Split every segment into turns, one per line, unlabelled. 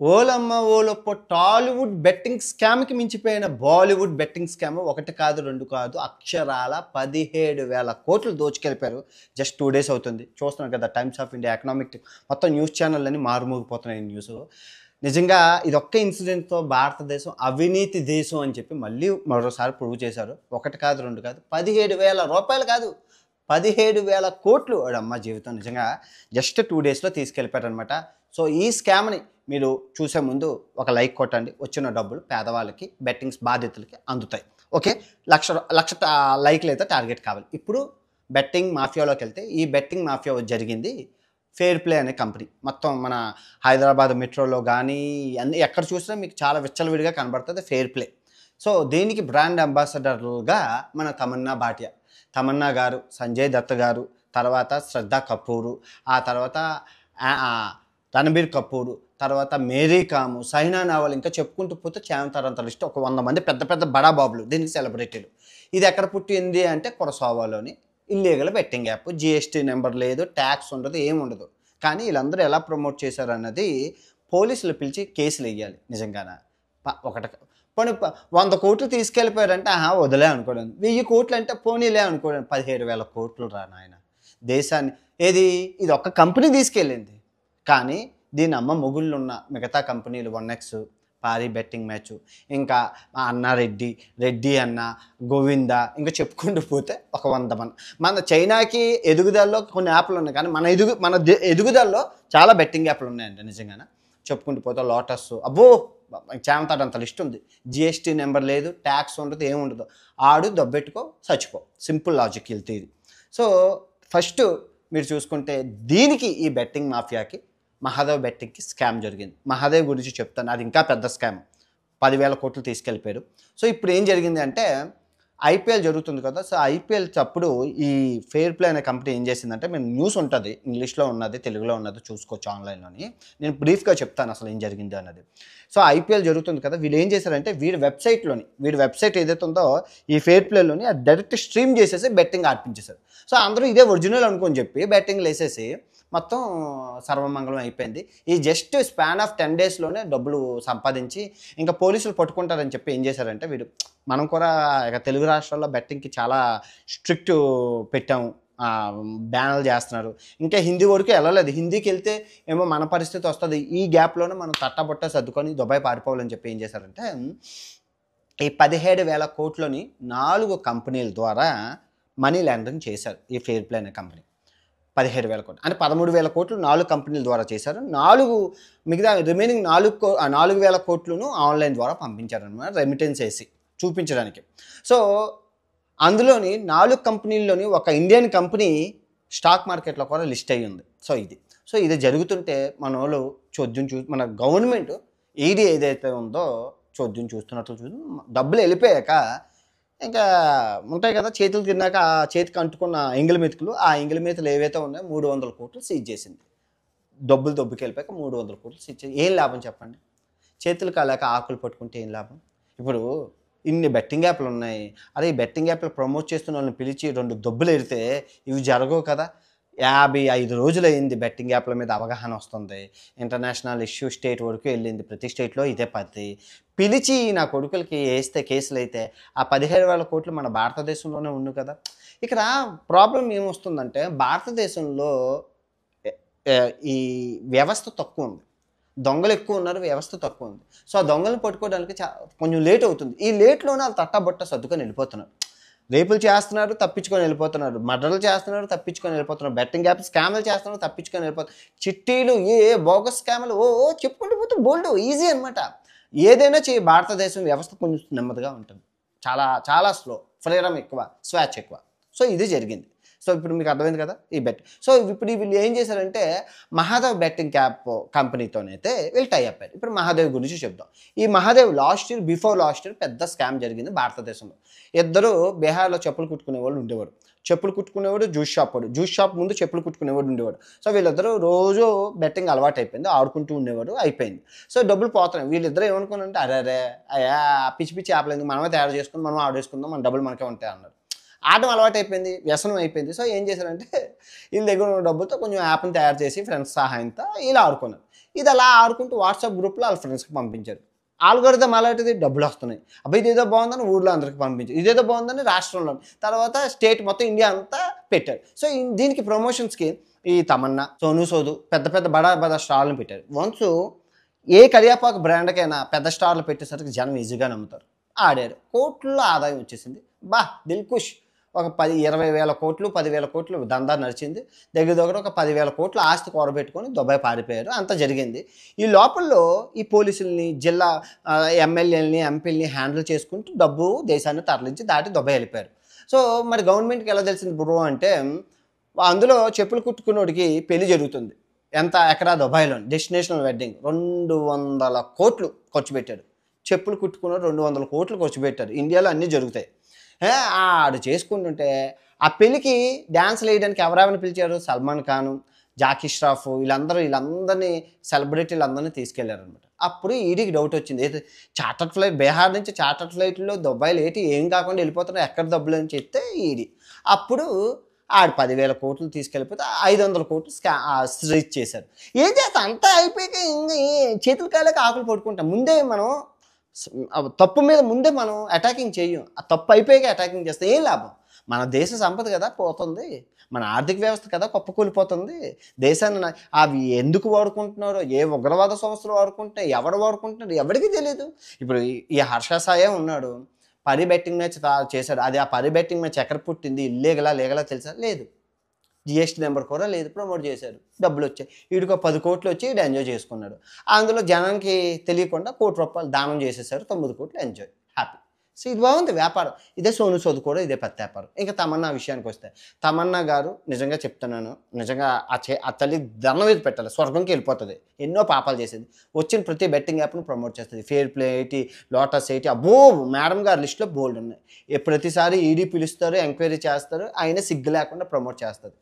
ఓలమ్మ ఓలప్ప టాలీవుడ్ బెట్టింగ్ స్కామ్కి మించిపోయిన బాలీవుడ్ బెట్టింగ్ స్కామ్ ఒకటి కాదు రెండు కాదు అక్షరాల 17,000 కోట్లు దోచుకెళ్ళిపోయారు. జస్ట్ 2 డేస్ అవుతుంది. చూస్తున్నాం కదా, టైమ్స్ ఆఫ్ ఇండియా, ఎకనామిక్, మొత్తం న్యూస్ ఛానళ్ళని మారుమోగిపోతున్నాయి న్యూస్. నిజంగా ఇదొక్క ఇన్సిడెంట్తో భారతదేశం అవినీతి దేశం అని చెప్పి మళ్ళీ మరోసారి ప్రూవ్ చేశారు. ఒకటి కాదు రెండు కాదు, 17,000 రూపాయలు కాదు, 17,000 కోట్లు వాడమ్మ జీవితం. నిజంగా జస్ట్ 2 డేస్లో తీసుకెళ్ళిపోయారనమాట. సో ఈ స్కామ్ని మీరు చూసే ముందు ఒక లైక్ కొట్టండి. వచ్చిన డబ్బులు పేదవాళ్ళకి, బెట్టింగ్స్ బాధితులకి అందుతాయి. ఓకే, లక్ష లైక్లు అయితే టార్గెట్ కావాలి. ఇప్పుడు బెట్టింగ్ మాఫియాలోకి వెళ్తే, ఈ బెట్టింగ్ మాఫియా జరిగింది ఫెయిర్ ప్లే అనే కంపెనీ. మొత్తం మన హైదరాబాద్ మెట్రోలో కానీ అన్ని ఎక్కడ చూసినా మీకు చాలా విచ్చలవిడిగా కనబడుతుంది ఫెయిర్ ప్లే. సో దీనికి బ్రాండ్ అంబాసిడర్లుగా మన తమన్నా గారు, సంజయ్ దత్ గారు, తర్వాత శ్రద్ధా కపూరు, ఆ తర్వాత రణబీర్ కపూర్, తర్వాత మేరీ కాము, సైనా నెహ్వాల్, ఇంకా చెప్పుకుంటూ పోతే చేయంతారంత లిస్ట్. ఒక 100 మంది పెద్ద పెద్ద బడా బాబులు దీనికి సెలబ్రిటీలు. ఇది ఎక్కడ పుట్టింది అంటే కొరసావాలోని illegal betting app. GST number లేదు, ట్యాక్స్ ఉండదు, ఏముండదు. కానీ వీళ్ళందరూ ఎలా ప్రమోట్ చేశారన్నది పోలీసులు పిలిచి కేసులు వేయాలి. నిజంగానే ఒకటి పోనీ 100 కోట్లు తీసుకెళ్ళిపోయారంటే వదిలే అనుకోవడం, 1000 కోట్లు అంటే పోనీలే అనుకోవడం, 17,000 కోట్లు రా నాయన దేశాన్ని. ఇది ఒక్క కంపెనీ తీసుకెళ్ళింది. కానీ దీని అమ్మ మొగుళ్ళు ఉన్న మిగతా కంపెనీలు 1x, పారీ బెట్టింగ్ మ్యాచ్, ఇంకా రెడ్డి అన్న, గోవింద, ఇంకా చెప్పుకుంటూ పోతే ఒక 100 మంది. మన చైనాకి ఎదుగుదలలో కొన్ని యాప్లు ఉన్నాయి, కానీ మన ఎదుగుదలలో చాలా బెట్టింగ్ యాప్లు ఉన్నాయండి. నిజంగానే చెప్పుకుంటూ పోతే లోటస్, అబ్బో చేమతాడంత లిస్ట్ ఉంది. జిఎస్టీ నెంబర్ లేదు, ట్యాక్స్ ఉండదు, ఏముండదు. ఆడు దబ్బెట్టుకో చచ్చిపో, సింపుల్ లాజిక్ వెళ్తే ఇది. సో ఫస్ట్ మీరు చూసుకుంటే దీనికి, ఈ బెట్టింగ్ మాఫియాకి, మహాదేవ్ బెట్టింగ్కి స్కామ్ జరిగింది. మహాదేవ్ గురించి చెప్తాను, అది ఇంకా పెద్ద స్కామ్. 10,000 కోట్లు తీసుకెళ్ళిపోయారు. సో ఇప్పుడు ఏం జరిగింది అంటే, ఐపీఎల్ జరుగుతుంది కదా. సో ఐపీఎల్ అప్పుడు ఈ ఫెయిర్ ప్లే అనే కంపెనీ ఏం చేసిందంటే, మేము న్యూస్ ఉంటుంది, ఇంగ్లీష్లో ఉన్నది, తెలుగులో ఉన్నది, చూసుకోవచ్చు ఆన్లైన్లోని. నేను బ్రీఫ్గా చెప్తాను అసలు ఏం జరిగింది అన్నది. సో ఐపీఎల్ జరుగుతుంది కదా, వీళ్ళు ఏం చేశారంటే, వీడి వెబ్సైట్ ఏదైతే ఉందో ఈ ఫెయిర్ ప్లేలోని అది డైరెక్ట్ స్ట్రీమ్ చేసేసి బెట్టింగ్ ఆడిపించేశారు. సో అందరూ ఇదే ఒరిజినల్ అనుకొని చెప్పి బెట్టింగ్లు వేసేసి మొత్తం సర్వమంగళం అయిపోయింది. ఈ జస్ట్ స్పాన్ ఆఫ్ 10 డేస్లోనే డబ్బులు సంపాదించి ఇంకా పోలీసులు పట్టుకుంటారని చెప్పి ఏం చేశారంటే, వీడు మనం కూడా ఇక తెలుగు రాష్ట్రాల్లో బెట్టింగ్కి చాలా స్ట్రిక్ట్ పెట్టాము, బ్యానర్లు చేస్తున్నారు. ఇంకా హిందీ వరకు వెళ్ళలేదు. హిందీకి వెళ్తే ఏమో మన పరిస్థితి వస్తుంది. ఈ గ్యాప్లోనే మనం తట్టబొట్ట సర్దుకొని దుబాయ్ పారిపోవాలని చెప్పి ఏం చేశారంటే, ఈ 17,000 కోట్లని 4 కంపెనీల ద్వారా మనీ లాండరింగ్ చేశారు. ఈ ఫెయిర్ ప్లే అనే కంపెనీ 17,000 కోట్లు అంటే 13,000 కోట్లు 4 కంపెనీల ద్వారా చేశారు. మిగతా రిమైనింగ్ 4,000 కోట్లను ఆన్లైన్ ద్వారా పంపించారనమాట, రెమిటెన్స్ వేసి చూపించడానికి. సో అందులోని 4 కంపెనీల్లోని ఒక ఇండియన్ కంపెనీ స్టాక్ మార్కెట్లో కూడా లిస్ట్ అయ్యి ఉంది. సో ఇది జరుగుతుంటే మన వాళ్ళు మన గవర్నమెంట్ ఈడీ ఏదైతే ఉందో చోద్యం చూస్తున్నట్లు డబ్బులు వెళ్ళిపోయాక ఇంకా ఉంటాయి కదా, చేతులు తిన్నాక ఆ చేతికి అంటుకున్న ఎంగిలి మెతుకులు, ఆ ఎంగిలి మెతుకులు ఏవైతే ఉన్నాయో 300 కోట్లు సీజ్ చేసింది. దొబ్బుకి వెళ్ళిపోయాక 300 కోట్లు సీజ్ చేసి ఏం లాభం చెప్పండి? చేతులు కాలేక ఆకులు పట్టుకుంటే ఏం లాభం? ఇప్పుడు ఇన్ని బెట్టింగ్ యాప్లు ఉన్నాయి. అదే ఈ బెట్టింగ్ యాప్లు ప్రమోట్ చేస్తున్న వాళ్ళని పిలిచి 2 దొబ్బులు ఎడితే ఇవి జరగవు కదా. 55 రోజులు అయింది బెట్టింగ్ యాప్ల మీద అవగాహన వస్తుంది. ఇంటర్నేషనల్ ఇష్యూ స్టేట్ వరకు వెళ్ళింది, ప్రతి స్టేట్లో ఇదే పద్ధతి. పిలిచి నా కొడుకులకి వేస్తే కేసులు అయితే ఆ 17,000 కోట్లు మన భారతదేశంలోనే ఉంది కదా. ఇక్కడ ప్రాబ్లం ఏమొస్తుందంటే, భారతదేశంలో ఈ వ్యవస్థ తక్కువ ఉంది, దొంగలు ఎక్కువ ఉన్నారు, వ్యవస్థ తక్కువ ఉంది. సో ఆ దొంగలను పట్టుకోవడానికి కొంచెం లేట్ అవుతుంది. ఈ లేట్లోనే వాళ్ళు తట్టబొట్ట సర్దుకొని వెళ్ళిపోతున్నారు. రేపులు చేస్తున్నారు, తప్పించుకొని వెళ్ళిపోతున్నారు. మర్డర్లు చేస్తున్నారు, తప్పించుకొని వెళ్ళిపోతున్నారు. బెట్టింగ్ యాప్ స్కామ్లు చేస్తున్నారు, తప్పించుకొని వెళ్ళిపోతున్నారు. చిట్టీలు, బోగస్ స్కామ్లు చెప్పుకుంటూ పోతే బోల్డ్ ఈజీ అనమాట. ఏదైనా భారతదేశం వ్యవస్థ కొంచెం నెమ్మదిగా ఉంటుంది, చాలా చాలా స్లో, ఫ్రీడమ్ ఎక్కువ, స్వేచ్ఛ ఎక్కువ. సో ఇది జరిగింది. సో ఇప్పుడు మీకు అర్థమైంది కదా ఈ బెట్. సో ఇప్పుడు వీళ్ళు ఏం చేశారంటే, మహాదేవ్ బెట్టింగ్ యాప్ కంపెనీతోనైతే వీళ్ళు టై అయ్యారు. ఇప్పుడు మహాదేవ్ గురించి చెప్దాం. ఈ మహాదేవ్ బిఫోర్ లాస్ట్ ఇయర్ పెద్ద స్కామ్ జరిగింది భారతదేశంలో. ఇద్దరు బీహార్లో చెప్పులు కుట్టుకునేవాళ్ళు ఉండేవాడు. జ్యూస్ షాప్ ముందు చెప్పులు కుట్టుకునేవాడు ఉండేవాడు. సో వీళ్ళిద్దరూ రోజు బెట్టింగ్ అలవాటు అయిపోయింది, ఆడుకుంటూ ఉండేవాడు, అయిపోయింది. సో డబ్బులు పోతున్నాయి. వీళ్ళిద్దరూ ఏమనుకున్నారంటే, అరే అయ్యా పిచ్చి పిచ్చి యాప్లు మనమే తయారు చేసుకుని మనం ఆడేసుకుందాం, మన డబ్బులు మనకే ఉంటాయి అన్నారు. ఆడడం అలవాటు అయిపోయింది, వ్యసనం అయిపోయింది. సో ఏం చేశారంటే, వీళ్ళ దగ్గర ఉన్న డబ్బులతో కొంచెం యాప్ని తయారు చేసి ఫ్రెండ్స్ సహాయంతో ఇలా ఆడుకున్నారు. ఇది అలా ఆడుకుంటూ వాట్సాప్ గ్రూప్లో వాళ్ళ ఫ్రెండ్స్కి పంపించారు. ఆల్గోరిథం అలాంటిది, డబ్బులు వస్తున్నాయి. అబ్బాయి ఇదేదో బాగుందని ఊర్లో అందరికి పంపించారు, ఇదేదో బాగుందని రాష్ట్రంలో, తర్వాత స్టేట్ మొత్తం ఇండియా అంతా పెట్టారు. సో దీనికి ప్రమోషన్స్కి ఈ తమన్నా, సోను సోదు పెద్ద పెద్ద బడా బడా స్టార్లను పెట్టారు. వన్స్ ఏ కరియాపాకు బ్రాండ్కైనా పెద్ద స్టార్లు పెట్టేసరికి జనం ఈజీగా నమ్ముతారు. ఆడారు, కోట్లలో ఆదాయం వచ్చేసింది. దిల్కుష్ ఒక 10-20 వేల కోట్లు 10,000 కోట్లు దందా నడిచింది. దగ్గర ఒక 10,000 కోట్ల ఆస్తి కూడబెట్టుకొని దుబాయ్ పారిపోయారు. అంత జరిగింది. ఈ లోపల్లో ఈ పోలీసుల్ని, జిల్లా ఎమ్మెల్యేలని, ఎంపీలని హ్యాండిల్ చేసుకుంటూ డబ్బు దేశాన్ని తరలించి దాటి దుబాయ్ వెళ్ళిపోయారు. సో మరి గవర్నమెంట్కి ఎలా తెలిసింది బ్రో అంటే, అందులో చెప్పులు కుట్టుకున్నోడికి పెళ్లి జరుగుతుంది. ఎక్కడ దుబాయ్లో డెస్టినేషనల్ వెడ్డింగ్ 200 కోట్లు ఖర్చు పెట్టాడు. చెప్పులు కుట్టుకున్నాడు, 200 కోట్లు ఖర్చు పెట్టారు. ఇండియాలో అన్నీ జరుగుతాయి. ఆడు చేసుకుంటుంటే ఆ పెళ్ళికి డ్యాన్స్లు వేయడానికి ఎవరెవరిని పిలిచారు? సల్మాన్ ఖాను, జాకీ ష్రాఫ్, వీళ్ళందరినీ సెలబ్రిటీలందరినీ తీసుకెళ్లారనమాట. అప్పుడు ఈడీకి డౌట్ వచ్చింది. ఏది చార్టర్డ్ ఫ్లైట్, బీహార్ నుంచి చార్టర్డ్ ఫ్లైట్లో దుబాయ్లో ఏం కాకుండా వెళ్ళిపోతున్నారు, ఎక్కడ డబ్బులు అని చెప్తే ఈడీ అప్పుడు ఆడు 10,000 కోట్లు తీసుకెళ్ళిపోతే 500 కోట్లు రీచ్ చేశారు. ఏం చేస్తా అంతా అయిపోయాక చేతులు కాలేక ఆకులు పడుకుంటాం. ముందే మనం తప్పు మీద ముందే మనం అటాకింగ్ చెయ్యం. ఆ తప్పు అయిపోయాక అటాకింగ్ చేస్తే ఏం లాభం? మన దేశ సంపద కదా పోతుంది, మన ఆర్థిక వ్యవస్థ కదా కుప్పకూలిపోతుంది. దేశాన్ని అవి ఎందుకు వాడుకుంటున్నారో, ఏ ఉగ్రవాద సంస్థలు వాడుకుంటే, ఎవరు వాడుకుంటున్నారు ఎవరికి తెలియదు. ఇప్పుడు ఈ హర్ష సాయే ఉన్నాడు, పరి బెట్టింగ్ మ్యాచ్ చేశాడు. అది ఆ పరి బెట్టింగ్ మ్యాచ్ ఎక్కడ పుట్టింది, లీగలా తెలుసా? లేదు. జిఎస్టీ నెంబర్ కూడా లేదు. ప్రమోట్ చేశారు, డబ్బులు వచ్చాయి. వీడికి 10 కోట్లు వచ్చి వీడు ఎంజాయ్ చేసుకున్నాడు. అందులో జనానికి తెలియకుండా ₹1,00,00,000 దానం చేసేసారు, 9 కోట్లు ఎంజాయ్, హ్యాపీ. సో ఇది బాగుంది వ్యాపారం. ఇదే సోను సోదు కూడా ఇదే పెద్ద వ్యాపారం. ఇంకా తమన్నా విషయానికి వస్తే, తమన్నా గారు నిజంగా చెప్తున్నాను, నిజంగా ఆ తల్లి దండం మీద పెట్టాలి, స్వర్గంకి వెళ్ళిపోతుంది. ఎన్నో పాపాలు చేసేది, వచ్చిన ప్రతి బెట్టింగ్ యాప్ను ప్రమోట్ చేస్తుంది. ఫేర్ ప్లే ఏంటి, లోటస్ ఏంటి, అబ్బో మేడం గారి లిస్టులో బోల్డ్ ఉన్నాయి. ప్రతిసారి ఈడీ పిలుస్తారు, ఎంక్వైరీ చేస్తారు, అయినా సిగ్గు లేకుండా ప్రమోట్ చేస్తుంది.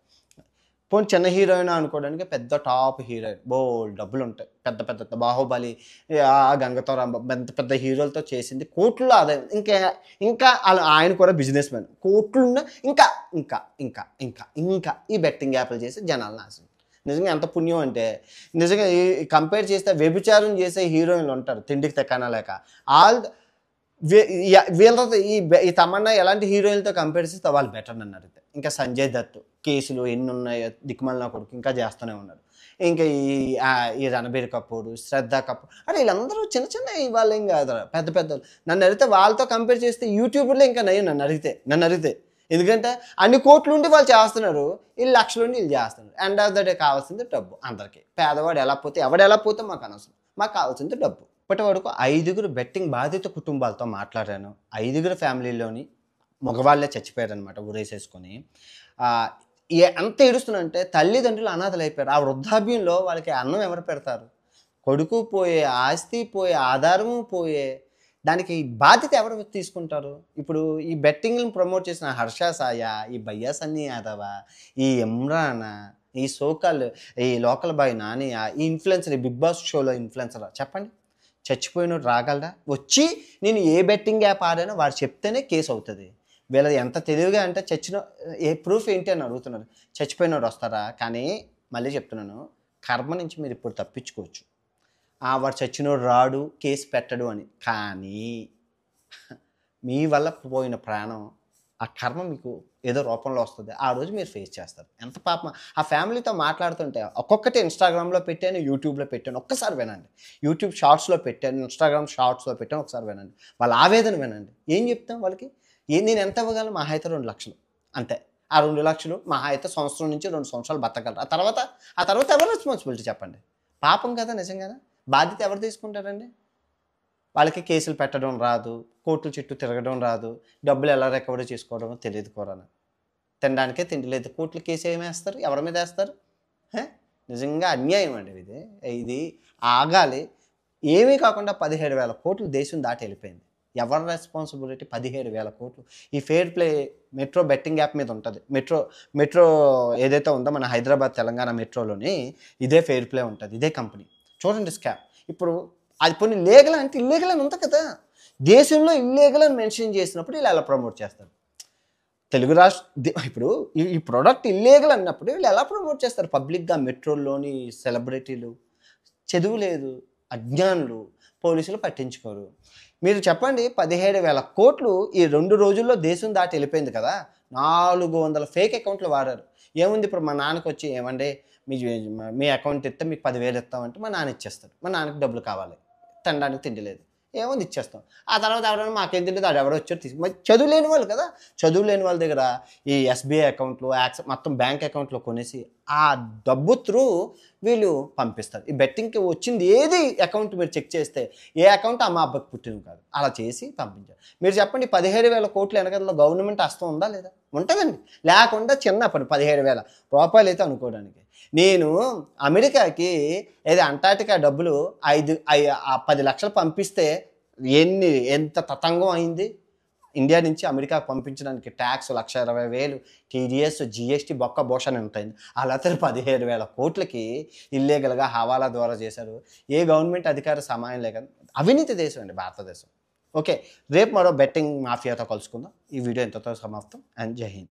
పోనీ చిన్న హీరోయిన్ అనుకోవడానికి పెద్ద టాప్ హీరోయిన్, బోల్డ్ డబ్బులు ఉంటాయి. పెద్ద బాహుబలి, గంగతోరాంబ, పెద్ద హీరోలతో చేసింది, కోట్లలో ఆదాయం. ఇంకా ఆయన కూడా బిజినెస్ మ్యాన్, కోట్లున్న ఇంకా ఇంకా ఇంకా ఇంకా ఇంకా ఈ బెట్టింగ్ యాప్లు చేసి జనాలను నాశనం. నిజంగా ఎంత పుణ్యం అంటే, నిజంగా కంపేర్ చేస్తే వ్యభిచారం చేసే హీరోయిన్లు ఉంటారు తిండికి తెక్కన లేక, వీళ్ళతో ఈ తమన్నా ఎలాంటి హీరోయిన్లతో కంపేర్ చేస్తే వాళ్ళు బెటర్ నన్ను అడిగితే. ఇంకా సంజయ్ దత్ కేసులు ఎన్ని ఉన్నాయో, దిక్కుమల్ నా కొడుకు ఇంకా చేస్తూనే ఉన్నారు. ఇంకా ఈ రణబీర్ కపూర్, శ్రద్ధా కపూర్, అంటే వీళ్ళందరూ చిన్న వాళ్ళు ఏం కాదు, పెద్ద నన్ను అడిగితే వాళ్ళతో కంపేర్ చేస్తే యూట్యూబర్లో ఇంకా నయ్యం నన్ను అడిగితే. ఎందుకంటే అన్ని కోట్లు ఉండి వాళ్ళు చేస్తున్నారు, వీళ్ళు లక్షలు ఉండి వీళ్ళు చేస్తున్నారు. ఎండ్ ఆఫ్ ద డే కావాల్సింది డబ్బు అందరికీ. పేదవాడు ఎలా పోతే ఎవడు పోతే మాకు అనవసరం, మాకు కావాల్సింది డబ్బు. ఇప్పటి వరకు 5 బెట్టింగ్ బాధిత కుటుంబాలతో మాట్లాడాను. 5 ఫ్యామిలీలోని మగవాళ్ళే చచ్చిపోయారనమాట ఊరేసేసుకొని. ఎంత ఏడుస్తున్నానంటే, తల్లిదండ్రులు అనాథలు అయిపోయారు. ఆ వృద్ధాప్యంలో వాళ్ళకి అన్నం ఎవరు పెడతారు? కొడుకు పోయే, ఆస్తి పోయే, ఆధారము పోయే, దానికి బాధ్యత ఎవరు తీసుకుంటారు? ఇప్పుడు ఈ బెట్టింగ్లను ప్రమోట్ చేసిన హర్ష సాయ, ఈ భయ్యా సన్నీ యాదవ, ఈ ఇమ్రానా, ఈ సోకాల్, ఈ లోకల్ బాయ్ నాని, ఈ ఇన్ఫ్లుయెన్సర్, ఈ బిగ్ బాస్ షోలో ఇన్ఫ్లుయెన్సర్, చెప్పండి చచ్చిపోయినోడు రాగలరా? వచ్చి నేను ఏ బెట్టింగ్ యాప్ ఆడానో వాడు చెప్తేనే కేసు అవుతుంది. వీళ్ళది ఎంత తెలివిగా అంటే, ఏ ప్రూఫ్ ఏంటి అని అడుగుతున్నారు. చచ్చిపోయినోడు వస్తారా? కానీ మళ్ళీ చెప్తున్నాను, కర్మ నుంచి మీరు ఇప్పుడు తప్పించుకోవచ్చు. వాడు చచ్చినోడు రాడు, కేసు పెట్టడు అని. కానీ మీ వల్ల పోయిన ప్రాణం, ఆ కర్మ మీకు ఏదో రూపంలో వస్తుంది. ఆ రోజు మీరు ఫేస్ చేస్తారు. ఎంత పాపం. ఆ ఫ్యామిలీతో మాట్లాడుతుంటే ఒక్కొక్కటి ఇన్స్టాగ్రామ్లో పెట్టాను, యూట్యూబ్లో పెట్టాను, ఒక్కసారి వినండి. యూట్యూబ్ షార్ట్స్లో పెట్టాను, ఇన్స్టాగ్రామ్ షార్ట్స్లో పెట్టాను, ఒకసారి వినండి. వాళ్ళ ఆవేదన వినండి. ఏం చెప్తాం వాళ్ళకి? నేను ఎంత ఇవ్వగలను? మహా అయితే 2 లక్షలు అంతే. ఆ 2 లక్షలు మహా అయితే సంవత్సరం నుంచి 2 సంవత్సరాలు బతకగలరు. ఆ తర్వాత ఎవరు రెస్పాన్సిబిలిటీ చెప్పండి? పాపం కదా నిజంగానే. బాధ్యత ఎవరు తీసుకుంటారండి? వాళ్ళకి కేసులు పెట్టడం రాదు, కోర్టుల చుట్టూ తిరగడం రాదు, డబ్బులు ఎలా రికవరీ చేసుకోవడమో తెలియదు కూడా. తినడానికే తిండి లేదు, కోర్టులు కేసు ఏమేస్తారు? ఎవరి మీద వేస్తారు? నిజంగా అన్యాయం అండి ఇది ఆగాలి. ఏమీ కాకుండా 17,000 కోట్లు దేశం దాటి వెళ్ళిపోయింది. ఎవరి రెస్పాన్సిబిలిటీ? 17,000 కోట్లు. ఈ fair play metro betting app మీద ఉంటుంది. మెట్రో ఏదైతే ఉందో మన హైదరాబాద్ తెలంగాణ మెట్రోలోని ఇదే ఫేర్ ప్లే ఉంటుంది, ఇదే కంపెనీ. చూడండి స్కామ్. ఇప్పుడు అది కొన్ని లీగల్ అంటే ఇల్లీగల్ అని ఉంటుంది కదా. దేశంలో ఇల్లీగల్ అని మెన్షన్ చేసినప్పుడు వీళ్ళు ఎలా ప్రమోట్ చేస్తారు? తెలుగు ఇప్పుడు ఈ ప్రోడక్ట్ ఇల్లీగల్ అన్నప్పుడు వీళ్ళు ఎలా ప్రమోట్ చేస్తారు పబ్లిక్గా? మెట్రోల్లోని సెలబ్రిటీలు చదువు లేదు, అజ్ఞానులు, పోలీసులు పట్టించుకోరు. మీరు చెప్పండి 17,000 కోట్లు ఈ 2 రోజుల్లో దేశం దాటి వెళ్ళిపోయింది కదా. 400 ఫేక్ అకౌంట్లు వాడారు. ఏముంది ఇప్పుడు మా నాన్నకి వచ్చి ఏమండి మీ మీ అకౌంట్ ఇస్తే మీకు 10,000 ఇస్తామంటే మా నాన్న ఇచ్చేస్తాడు. మా నాన్నకి డబ్బులు కావాలి, తినడానికి తిండి లేదు, ఏముంది ఇచ్చేస్తాం. ఆ తర్వాత ఎవరైనా మాకేం తెలియదు అది ఎవడో వచ్చారు తీసుకు, మరి చదువు లేని వాళ్ళు కదా. చదువు లేని వాళ్ళ దగ్గర ఈ ఎస్బీఐ అకౌంట్లు, యాక్సిస్ మొత్తం బ్యాంక్ అకౌంట్లో కొనేసి ఆ డబ్బు త్రూ వీళ్ళు పంపిస్తారు. ఈ బెట్టింగ్కి వచ్చింది ఏది అకౌంట్ మీరు చెక్ చేస్తే ఏ అకౌంట్ ఆ మా అబ్బాయికి పుట్టినవి కాదు, అలా చేసి పంపించారు. మీరు చెప్పండి 17,000 కోట్ల వెనకల్లో గవర్నమెంట్ హస్తం ఉందా లేదా? ఉంటుందండి. లేకుండా చిన్నప్పుడు 17,000 రూపాయలు అయితే అనుకోవడానికి. నేను అమెరికాకి ఏదో అంటార్టికా డబ్బులు 10 లక్షలు పంపిస్తే ఎంత తతంగం అయింది. ఇండియా నుంచి అమెరికాకు పంపించడానికి ట్యాక్స్ 1,20,000, టీడీఎస్, జిఎస్టీ బొక్క భోషణ ఉంటాయింది. అలా 17,000 కోట్లకి ఇల్లీగల్గా హవాలా ద్వారా చేశారు. ఏ గవర్నమెంట్ అధికార సమాయం లేక అవినీతి దేశం అండి భారతదేశం. ఓకే, రేపు మరో బెట్టింగ్ మాఫియాతో కలుసుకుందాం. ఈ వీడియో ఇంతతో సమాప్తం. అండ్ జై హింద్.